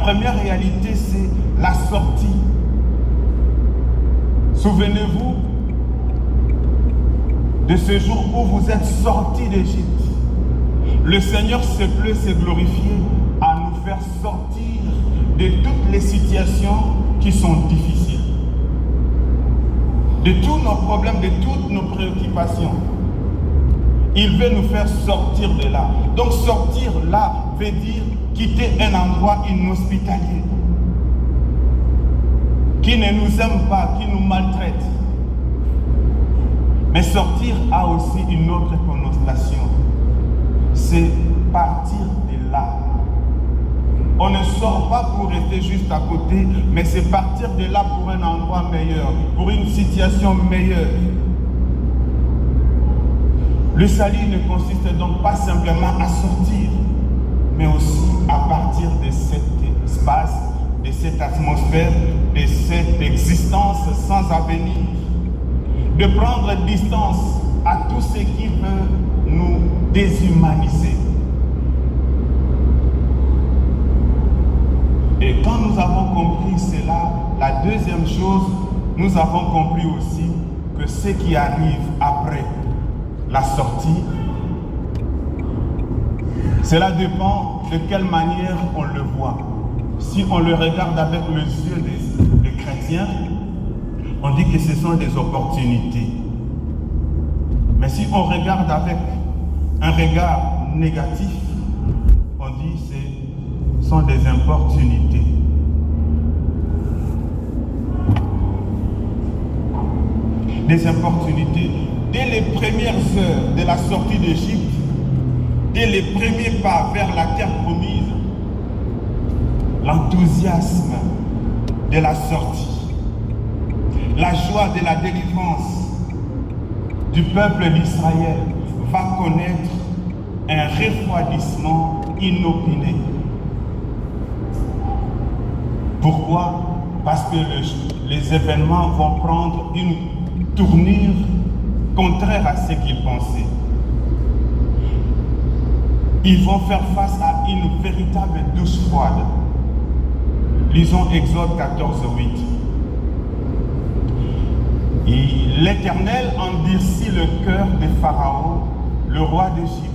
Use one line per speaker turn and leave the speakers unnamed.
première réalité, c'est la sortie. Souvenez-vous de ce jour où vous êtes sortis d'Égypte. Le Seigneur se plaît, s'est glorifié à nous faire sortir de toutes les situations qui sont difficiles, de tous nos problèmes, de toutes nos préoccupations. Il veut nous faire sortir de là. Donc sortir là veut dire quitter un endroit inhospitalier, qui ne nous aime pas, qui nous maltraite. Mais sortir a aussi une autre connotation. C'est partir de là. On ne sort pas pour rester juste à côté, mais c'est partir de là pour un endroit meilleur, pour une situation meilleure. Le salut ne consiste donc pas simplement à sortir, mais aussi à partir de cet espace, de cette atmosphère, de cette existence sans avenir, de prendre distance à tout ce qui veut nous déshumaniser. Et quand nous avons compris cela, la deuxième chose, nous avons compris aussi que ce qui arrive après la sortie, cela dépend de quelle manière on le voit. Si on le regarde avec les yeux des chrétiens, on dit que ce sont des opportunités. Mais si on regarde avec un regard négatif, on dit que ce sont des opportunités. Des opportunités. Dès les premières heures de la sortie d'Égypte, dès les premiers pas vers la terre promise, l'enthousiasme de la sortie, la joie de la délivrance du peuple d'Israël va connaître un refroidissement inopiné. Pourquoi? Parce que les événements vont prendre une tournure contraire à ce qu'ils pensaient. Ils vont faire face à une véritable douche froide. Lisons Exode 14, 8. Et l'Éternel endurcit le cœur de Pharaon, le roi d'Égypte,